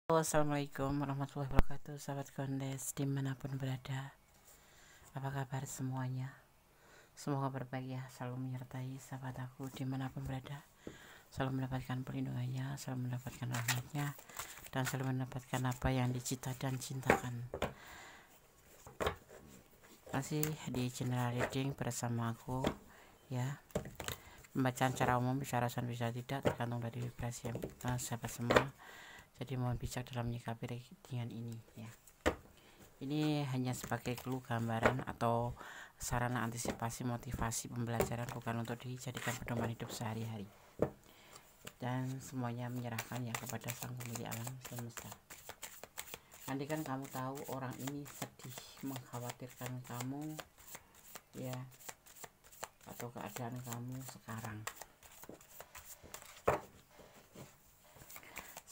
Assalamualaikum warahmatullahi wabarakatuh, sahabat Kondes dimanapun berada. Apa kabar semuanya? Semoga berbahagia ya, selalu menyertai sahabat aku dimanapun berada, selalu mendapatkan perlindungannya, selalu mendapatkan rahmatnya, dan selalu mendapatkan apa yang dicita dan cintakan. Masih di channel reading bersama aku ya. Pembacaan secara umum bisa rasakan bisa tidak, tergantung dari vibrasi yang sahabat semua. Jadi mohon bijak dalam menyikapi readingan ini ya. Ini hanya sebagai clue gambaran atau sarana antisipasi motivasi pembelajaran, bukan untuk dijadikan pedoman hidup sehari-hari. Dan semuanya menyerahkan ya kepada sang pemilik alam semesta. Andai kan kamu tahu orang ini sedih, mengkhawatirkan kamu ya, atau keadaan kamu sekarang.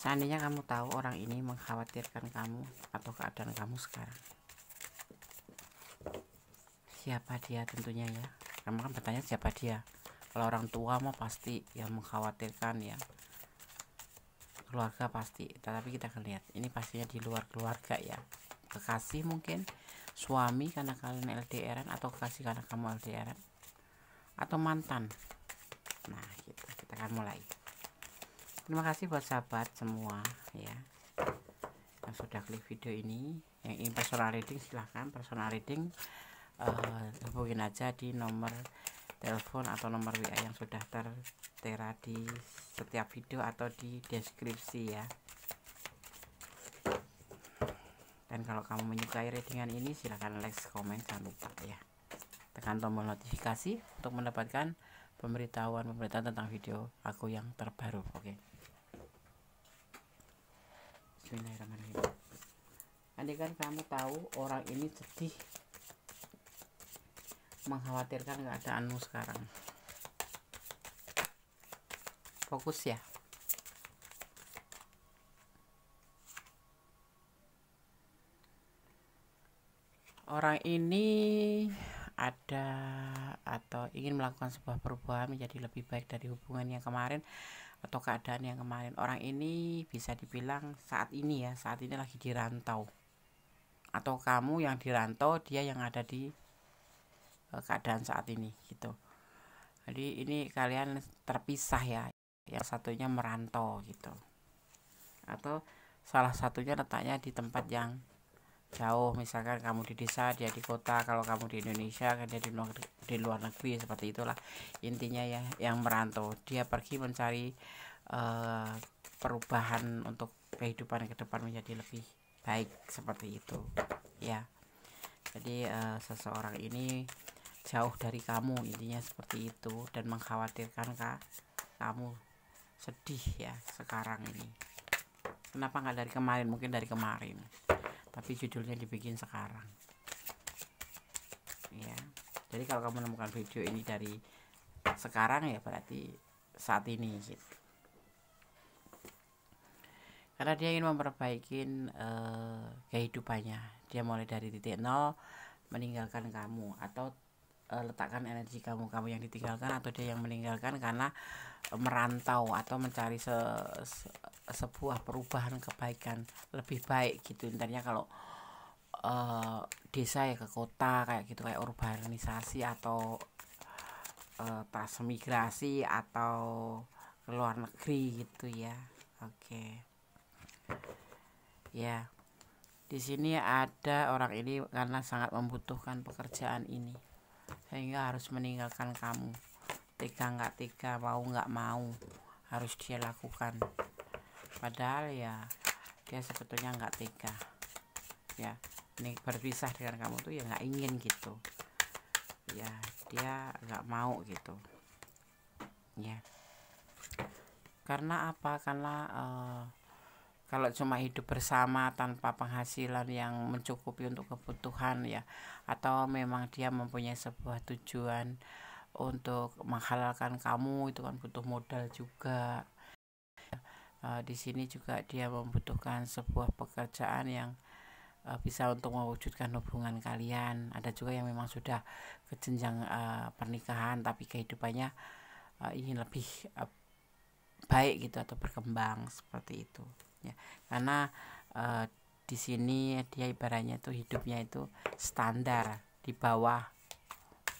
Seandainya kamu tahu orang ini mengkhawatirkan kamu atau keadaan kamu sekarang, siapa dia tentunya ya. Kamu kan bertanya siapa dia. Kalau orang tua mah pasti yang mengkhawatirkan ya, keluarga pasti. Tetapi kita akan lihat ini pastinya di luar keluarga ya. Kekasih mungkin, suami karena kalian LDRan, atau kekasih karena kamu LDRan, atau mantan. Nah gitu, kita akan mulai. Terima kasih buat sahabat semua ya yang sudah klik video ini. Yang ingin personal reading silahkan personal reading, hubungin aja di nomor telepon atau nomor WA yang sudah tertera di setiap video atau di deskripsi ya. Dan kalau kamu menyukai readingan ini, silahkan like, komen, jangan lupa ya tekan tombol notifikasi untuk mendapatkan pemberitahuan tentang video aku yang terbaru. Oke. Bismillahirrahmanirrahim. Andai kan kamu tahu orang ini sedih, mengkhawatirkan keadaanmu sekarang. Fokus ya. Orang ini ada atau ingin melakukan sebuah perubahan menjadi lebih baik dari hubungan yang kemarin atau keadaan yang kemarin. Orang ini bisa dibilang saat ini lagi dirantau, atau kamu yang dirantau, dia yang ada di keadaan saat ini gitu. Jadi ini kalian terpisah ya, yang satunya merantau gitu, atau salah satunya letaknya di tempat yang jauh. Misalkan kamu di desa, dia di kota. Kalau kamu di Indonesia, kan dia di luar negeri. Seperti itulah intinya ya, yang merantau. Dia pergi mencari perubahan untuk kehidupan ke depan menjadi lebih baik, seperti itu ya. Jadi seseorang ini jauh dari kamu, intinya seperti itu, dan mengkhawatirkan kamu sedih ya sekarang ini. Kenapa nggak dari kemarin? Mungkin dari kemarin, tapi judulnya dibikin sekarang ya. Jadi kalau kamu menemukan video ini dari sekarang ya berarti saat ini gitu. Karena dia ingin memperbaiki kehidupannya. Dia mulai dari titik nol, meninggalkan kamu, atau letakkan energi kamu yang ditinggalkan, atau dia yang meninggalkan karena merantau atau mencari sebuah perubahan kebaikan lebih baik gitu. Intinya kalau desa ya ke kota kayak gitu, kayak urbanisasi atau transmigrasi atau ke luar negeri gitu ya. Oke. Ya. Di sini ada orang ini karena sangat membutuhkan pekerjaan ini, sehingga harus meninggalkan kamu. Tega nggak tega, mau nggak mau, harus dia lakukan. Padahal ya dia sebetulnya nggak tega ya. Ini berpisah dengan kamu tuh ya nggak ingin gitu ya, dia nggak mau gitu ya. Karena apa? Karena kalau cuma hidup bersama tanpa penghasilan yang mencukupi untuk kebutuhan ya, atau memang dia mempunyai sebuah tujuan untuk menghalalkan kamu, itu kan butuh modal juga. Di sini juga dia membutuhkan sebuah pekerjaan yang bisa untuk mewujudkan hubungan kalian. Ada juga yang memang sudah ke jenjang pernikahan, tapi kehidupannya ingin lebih baik gitu atau berkembang, seperti itu ya. Karena di sini dia ibaratnya itu hidupnya itu standar di bawah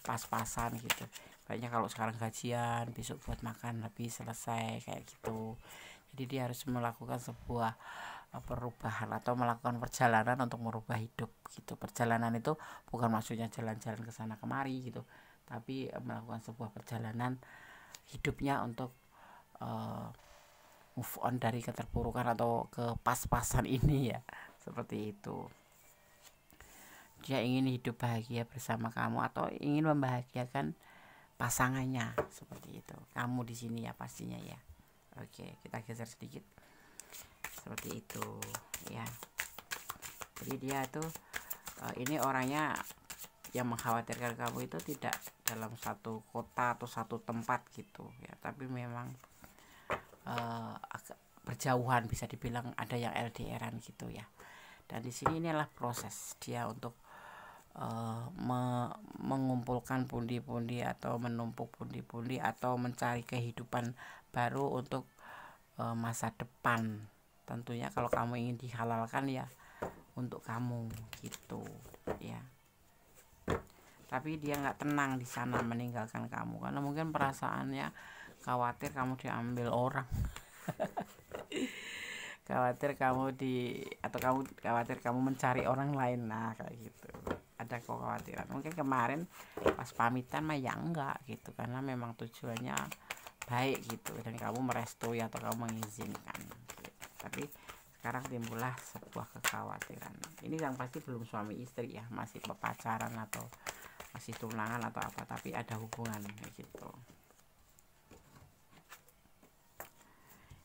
pas-pasan gitu. Kayaknya kalau sekarang gajian, besok buat makan habis selesai kayak gitu. Jadi dia harus melakukan sebuah perubahan atau melakukan perjalanan untuk merubah hidup gitu. Perjalanan itu bukan maksudnya jalan-jalan ke sana kemari gitu, tapi melakukan sebuah perjalanan hidupnya untuk move on dari keterpurukan atau ke pas-pasan ini ya, seperti itu. Dia ingin hidup bahagia bersama kamu atau ingin membahagiakan pasangannya, seperti itu. Kamu di sini ya pastinya ya. Oke, kita geser sedikit. Seperti itu ya. Jadi dia tuh ini orangnya yang mengkhawatirkan kamu itu tidak dalam satu kota atau satu tempat gitu ya, tapi memang agak berjauhan, bisa dibilang ada yang LDRan gitu ya. Dan di sini inilah proses dia untuk mengumpulkan pundi-pundi atau menumpuk pundi-pundi atau mencari kehidupan baru untuk masa depan. Tentunya kalau kamu ingin dihalalkan ya untuk kamu gitu ya. Tapi dia nggak tenang di sana meninggalkan kamu karena mungkin perasaannya khawatir kamu diambil orang. Khawatir kamu khawatir kamu mencari orang lain, nah kayak gitu. Ada kekhawatiran. Mungkin kemarin pas pamitan mah ya enggak gitu, karena memang tujuannya baik gitu dan kamu merestui atau kamu mengizinkan gitu. Tapi sekarang timbullah sebuah kekhawatiran. Ini yang pasti belum suami istri ya, masih pacaran atau masih tunangan atau apa, tapi ada hubungan kayak gitu.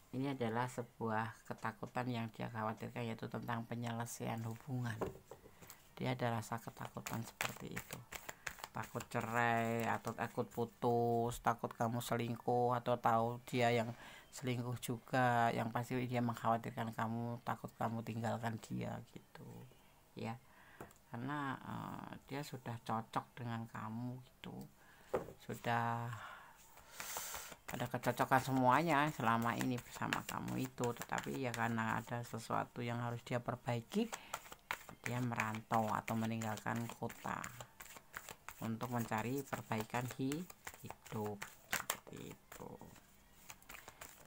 Ini adalah sebuah ketakutan yang dia khawatirkan, yaitu tentang penyelesaian hubungan. Dia ada rasa ketakutan seperti itu, takut cerai atau takut putus, takut kamu selingkuh atau tahu dia yang selingkuh juga. Yang pasti dia mengkhawatirkan kamu, takut kamu tinggalkan dia gitu ya, karena dia sudah cocok dengan kamu gitu, sudah ada kecocokan semuanya selama ini bersama kamu itu. Tetapi ya karena ada sesuatu yang harus dia perbaiki, dia merantau atau meninggalkan kota untuk mencari perbaikan hidup seperti itu.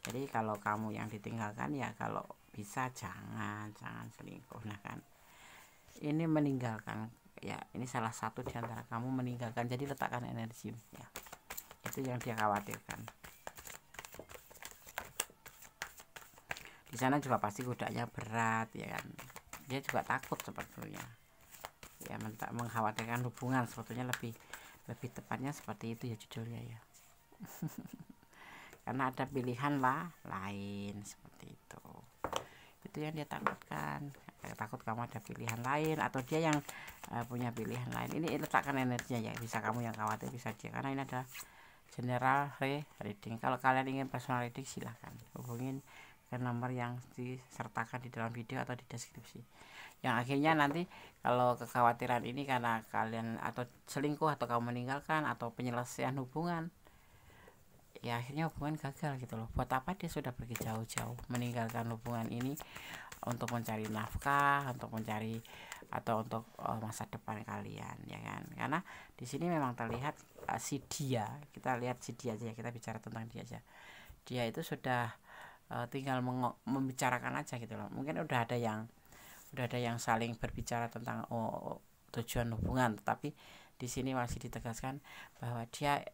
Jadi kalau kamu yang ditinggalkan ya kalau bisa jangan selingkuh. Nah kan ini meninggalkan ya, ini salah satu di antara kamu meninggalkan. Jadi letakkan energi ya, itu yang dia khawatirkan. Di sana juga pasti godanya berat ya kan. Dia juga takut sebetulnya ya, mengkhawatirkan hubungan sebetulnya lebih tepatnya seperti itu ya judulnya ya. Karena ada pilihan lah lain seperti itu yang dia takutkan. Takut kamu ada pilihan lain atau dia yang punya pilihan lain. Ini letakkan energinya ya, bisa kamu yang khawatir, bisa dia, karena ini ada general reading. Kalau kalian ingin personal reading silahkan hubungin ke nomor yang disertakan di dalam video atau di deskripsi. Yang akhirnya nanti kalau kekhawatiran ini karena kalian atau selingkuh atau kamu meninggalkan atau penyelesaian hubungan, ya akhirnya hubungan gagal gitu loh. Buat apa dia sudah pergi jauh-jauh meninggalkan hubungan ini untuk mencari nafkah, untuk mencari atau untuk masa depan kalian ya kan. Karena di sini memang terlihat si dia, kita lihat si dia aja ya, kita bicara tentang dia aja. Dia itu sudah tinggal membicarakan aja gitu loh. Mungkin udah ada yang saling berbicara tentang tujuan hubungan, tetapi di sini masih ditegaskan bahwa dia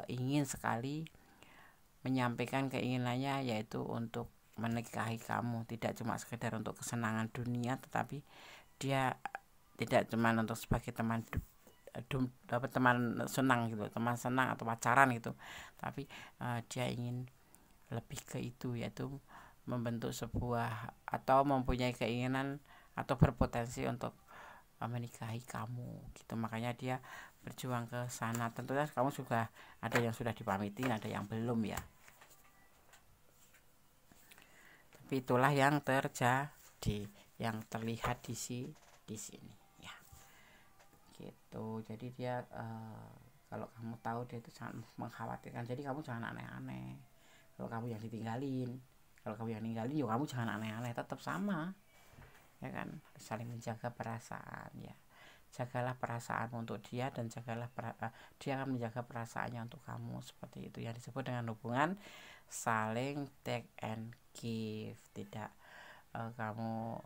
ingin sekali menyampaikan keinginannya, yaitu untuk menikahi kamu, tidak cuma sekedar untuk kesenangan dunia, tetapi dia tidak cuma untuk sebagai teman dapat teman senang gitu, teman senang atau pacaran gitu, tapi dia ingin lebih ke itu, yaitu membentuk sebuah atau mempunyai keinginan atau berpotensi untuk menikahi kamu gitu. Makanya dia berjuang ke sana. Tentunya kamu juga ada yang sudah dipamitin, ada yang belum ya, tapi itulah yang terjadi, yang terlihat di sini ya gitu. Jadi dia kalau kamu tahu dia itu sangat mengkhawatirkan, jadi kamu jangan aneh-aneh. Kalau kamu yang ditinggalin, Kalau kamu yang ninggalin, ya kamu jangan aneh-aneh, tetap sama, ya kan. Saling menjaga perasaan ya, jagalah perasaan untuk dia dan jagalah dia akan menjaga perasaannya untuk kamu. Seperti itu yang disebut dengan hubungan saling take and give. Tidak kamu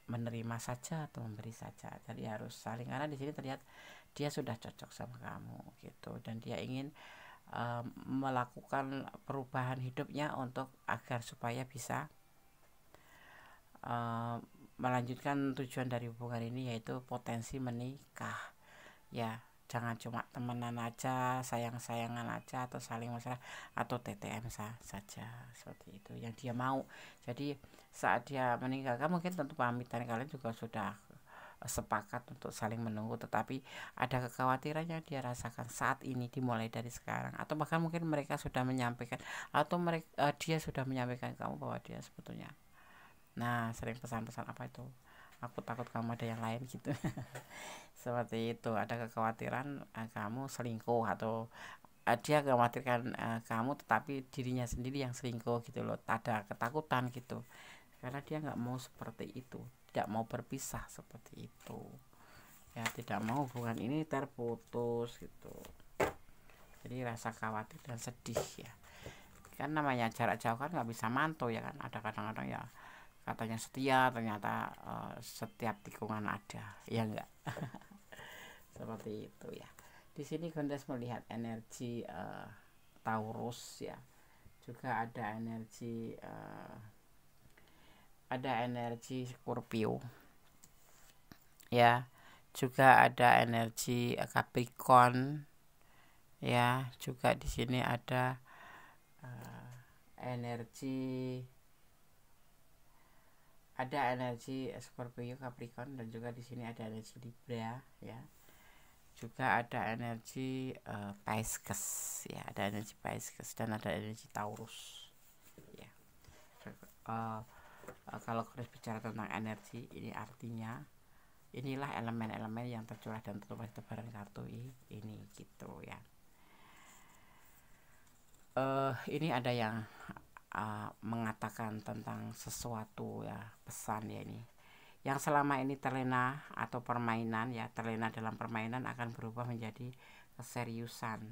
menerima saja atau memberi saja, jadi harus saling, karena di sini terlihat dia sudah cocok sama kamu gitu, dan dia ingin melakukan perubahan hidupnya untuk agar supaya bisa melanjutkan tujuan dari hubungan ini, yaitu potensi menikah ya. Jangan cuma temenan aja, sayang-sayangan aja, atau saling masalah, atau TTM saja, seperti itu yang dia mau. Jadi saat dia meninggalkan, mungkin tentu pamitan kalian juga sudah sepakat untuk saling menunggu, tetapi ada kekhawatiran yang dia rasakan saat ini dimulai dari sekarang, atau bahkan mungkin mereka sudah menyampaikan, atau dia sudah menyampaikan kamu bahwa dia sebetulnya, nah sering pesan-pesan apa itu, aku takut kamu ada yang lain gitu. Seperti itu, ada kekhawatiran kamu selingkuh, atau dia khawatirkan kamu tetapi dirinya sendiri yang selingkuh gitu loh. Ada ketakutan gitu, karena dia nggak mau seperti itu, tidak mau berpisah seperti itu ya, tidak mau hubungan ini terputus gitu. Jadi rasa khawatir dan sedih ya, kan namanya jarak jauh kan nggak bisa mantau ya kan. Ada kadang-kadang ya katanya setia, ternyata setiap tikungan ada ya enggak. Seperti itu ya. Di sini Gondes melihat energi Taurus ya, juga ada energi Scorpio ya, juga ada energi Capricorn ya, juga di sini ada energi Scorpio, Capricorn, dan juga di sini ada energi Libra ya. Juga ada energi Pisces ya, ada energi Pisces dan ada energi Taurus ya. Kalau harus bicara tentang energi ini, artinya inilah elemen-elemen yang tercurah dan tertulis di tebaran kartu ini gitu ya. Ini ada yang mengatakan tentang sesuatu ya, pesan ya ini, yang selama ini terlena atau permainan ya, terlena dalam permainan akan berubah menjadi keseriusan.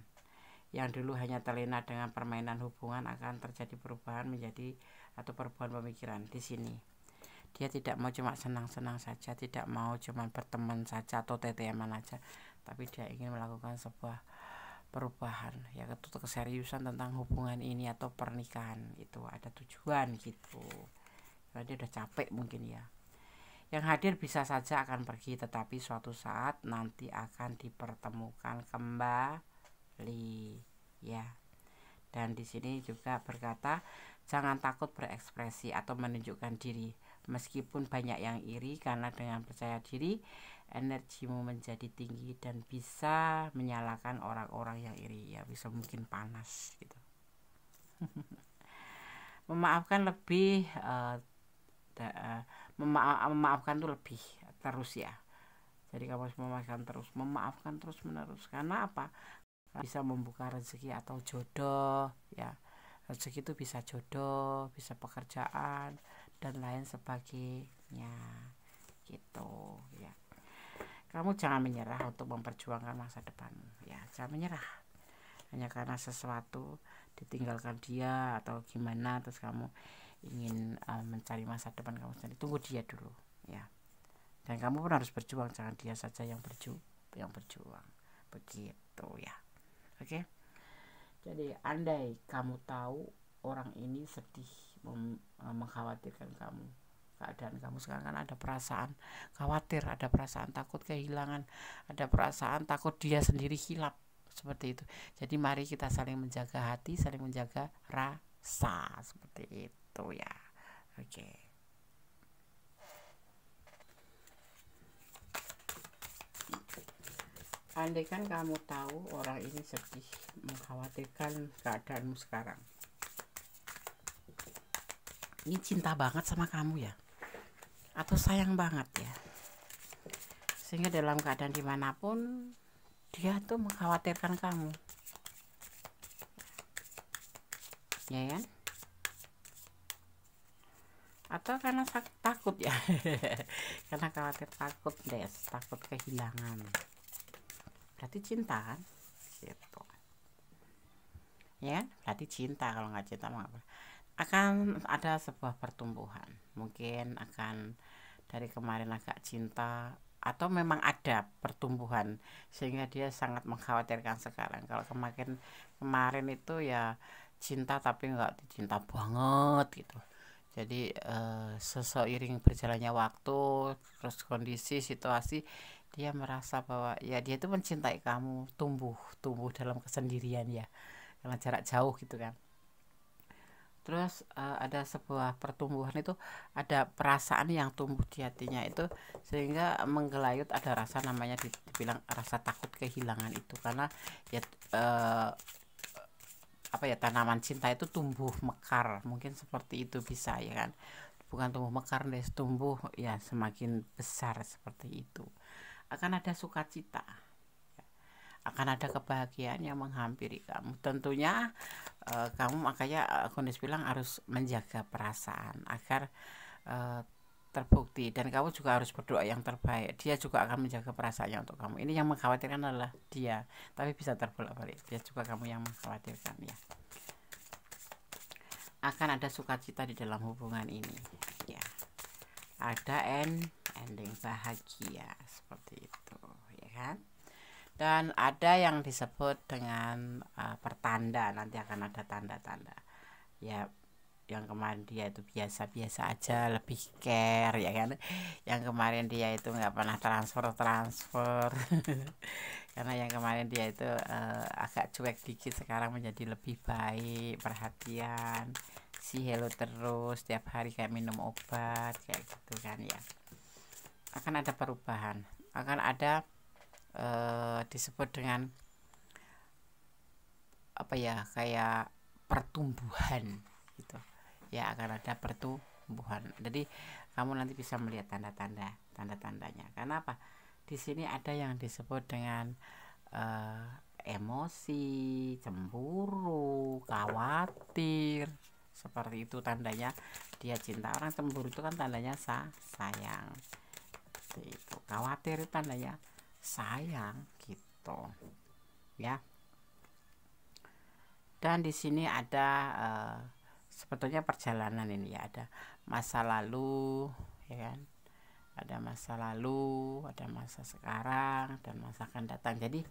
Yang dulu hanya terlena dengan permainan hubungan akan terjadi perubahan menjadi atau perubahan pemikiran. Di sini dia tidak mau cuma senang-senang saja, tidak mau cuma berteman saja atau TTM-an aja, tapi dia ingin melakukan sebuah perubahan ya, keseriusan tentang hubungan ini atau pernikahan. Itu ada tujuan gitu, karena dia udah capek mungkin ya. Yang hadir bisa saja akan pergi, tetapi suatu saat nanti akan dipertemukan kembali ya. Dan di sini juga berkata, jangan takut berekspresi atau menunjukkan diri meskipun banyak yang iri, karena dengan percaya diri energimu menjadi tinggi dan bisa menyalakan orang-orang yang iri ya, bisa mungkin panas gitu. Memaafkan lebih memaafkan tuh lebih terus ya. Jadi kamu harus memaafkan terus menerus. Karena apa? Bisa membuka rezeki atau jodoh ya. Rezeki itu bisa jodoh, bisa pekerjaan dan lain sebagainya gitu ya. Kamu jangan menyerah untuk memperjuangkan masa depanmu ya. Jangan menyerah hanya karena sesuatu ditinggalkan dia atau gimana, terus kamu ingin mencari masa depan kamu sendiri. Tunggu dia dulu ya, dan kamu pun harus berjuang, jangan dia saja yang berjuang begitu ya. Oke. Jadi andai kamu tahu orang ini sedih, mengkhawatirkan kamu, keadaan kamu sekarang kan ada perasaan khawatir, ada perasaan takut kehilangan, ada perasaan takut dia sendiri hilang, seperti itu. Jadi mari kita saling menjaga hati, saling menjaga rasa, seperti itu ya. Oke. Andai kan kamu tahu orang ini sedih, mengkhawatirkan keadaanmu sekarang, ini cinta banget sama kamu ya, atau sayang banget ya, sehingga dalam keadaan dimanapun dia tuh mengkhawatirkan kamu ya kan. atau karena takut ya. Karena khawatir, takut takut kehilangan, berarti cinta kan gitu ya. Berarti cinta. Kalau nggak cinta akan ada sebuah pertumbuhan, mungkin akan dari kemarin agak cinta atau memang ada pertumbuhan sehingga dia sangat mengkhawatirkan sekarang. Kalau kemarin itu ya cinta tapi nggak cinta banget gitu. Jadi seiring berjalannya waktu, terus kondisi situasi, dia merasa bahwa ya dia itu mencintai kamu, tumbuh dalam kesendirian ya, karena jarak jauh gitu kan. Terus ada sebuah pertumbuhan, itu ada perasaan yang tumbuh di hatinya itu sehingga menggelayut, ada rasa namanya dibilang rasa takut kehilangan itu. Karena ya apa ya, tanaman cinta itu tumbuh mekar, mungkin seperti itu bisa ya kan. Bukan tumbuh mekar deh, tumbuh ya semakin besar seperti itu. Akan ada sukacita, akan ada kebahagiaan yang menghampiri kamu. Tentunya kamu makanya kondisi bilang harus menjaga perasaan agar terbukti, dan kamu juga harus berdoa yang terbaik. Dia juga akan menjaga perasaannya untuk kamu. Ini yang mengkhawatirkan adalah dia, tapi bisa terbolak-balik, dia juga kamu yang mengkhawatirkan ya. Akan ada sukacita di dalam hubungan ini ya, ada ending bahagia seperti itu ya kan. Dan ada yang disebut dengan pertanda, nanti akan ada tanda-tanda ya. Yang kemarin dia itu biasa-biasa aja, lebih care ya kan. Yang kemarin dia itu nggak pernah transfer karena yang kemarin dia itu agak cuek dikit, sekarang menjadi lebih baik, perhatian, si hello terus tiap hari kayak minum obat kayak gitu kan ya. Akan ada perubahan, akan ada disebut dengan apa ya, kayak pertumbuhan gitu ya. Akan ada pertumbuhan, jadi kamu nanti bisa melihat tanda-tandanya. Karena apa, di sini ada yang disebut dengan emosi, cemburu, khawatir, seperti itu tandanya dia cinta. Orang cemburu itu kan tandanya sayang, itu khawatir itu tandanya sayang gitu ya. Dan di sini ada sebetulnya perjalanan ini ya, ada masa lalu ya kan, ada masa lalu, ada masa sekarang, dan masa akan datang. Jadi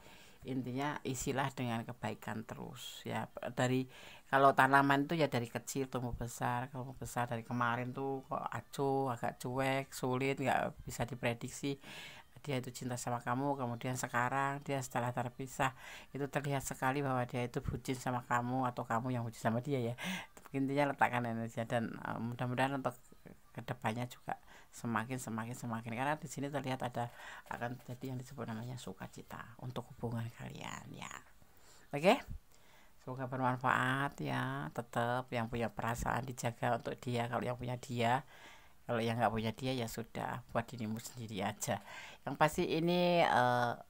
intinya isilah dengan kebaikan terus ya. Dari kalau tanaman itu ya dari kecil tumbuh besar, tumbuh besar. Dari kemarin tuh kok acuh, agak cuek, sulit, nggak bisa diprediksi dia itu cinta sama kamu, kemudian sekarang dia setelah terpisah itu terlihat sekali bahwa dia itu bucin sama kamu atau kamu yang bucin sama dia ya. Intinya letakkan energi, dan mudah-mudahan untuk kedepannya juga semakin, karena di sini terlihat ada akan terjadi yang disebut namanya sukacita untuk hubungan kalian ya. Oke, semoga bermanfaat ya. Tetap yang punya perasaan dijaga untuk dia, kalau yang punya dia. Kalau yang nggak punya dia ya sudah, buat dirimu sendiri aja. Yang pasti ini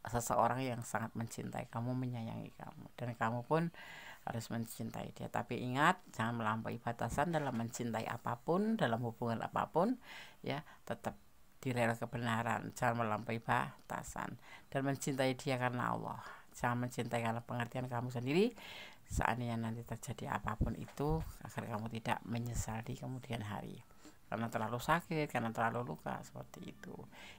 seseorang yang sangat mencintai kamu, menyayangi kamu, dan kamu pun harus mencintai dia. Tapi ingat, jangan melampaui batasan dalam mencintai apapun, dalam hubungan apapun ya. Tetap di rel kebenaran, jangan melampaui batasan, dan mencintai dia karena Allah. Jangan mencintai karena pengertian kamu sendiri. Seandainya nanti terjadi apapun itu, agar kamu tidak menyesal di kemudian hari, karena terlalu sakit, karena terlalu luka, seperti itu.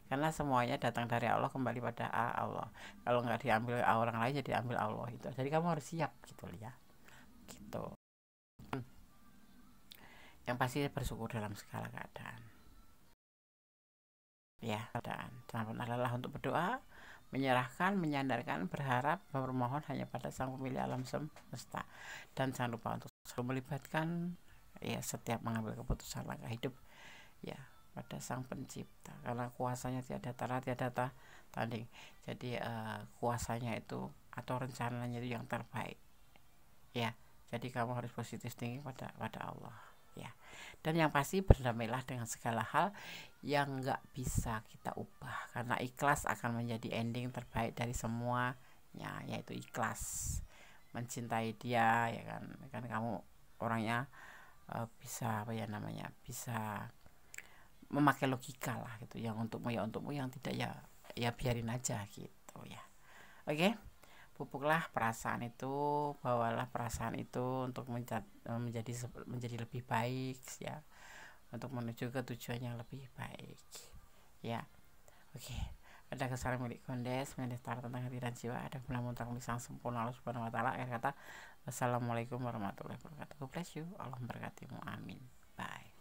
Karena semuanya datang dari Allah, kembali pada Allah. Kalau nggak diambil orang lain, jadi diambil Allah itu. Jadi kamu harus siap gitu ya, gitu. Yang pasti bersyukur dalam segala keadaan ya. Dan jangan pernah lelah untuk berdoa, menyerahkan, menyandarkan, berharap, bermohon hanya pada Sang Pemilik alam semesta. Dan jangan lupa untuk selalu melibatkan ya setiap mengambil keputusan langkah hidup ya pada Sang Pencipta, karena kuasanya tiada tara, tiada tanding. Jadi kuasanya itu atau rencananya itu yang terbaik ya. Jadi kamu harus positif tinggi pada Allah ya. Dan yang pasti berdamailah dengan segala hal yang nggak bisa kita ubah, karena ikhlas akan menjadi ending terbaik dari semuanya, yaitu ikhlas mencintai dia ya kan. Kan kamu orangnya bisa apa ya namanya, bisa memakai logika lah gitu, yang untukmu ya untukmu, yang tidak ya ya biarin aja gitu ya. Oke, pupuklah perasaan itu, bawalah perasaan itu untuk menjadi lebih baik ya, untuk menuju ke tujuan yang lebih baik ya. Oke, ada kesalahan milik Kondes mendaftar tentang hati dan jiwa, ada bulan muntah sang sempurna Allah Subhanahu wa taala. Akhir kata, wassalamualaikum warahmatullahi wabarakatuh. God bless you, Allah memberkatimu, amin. Bye.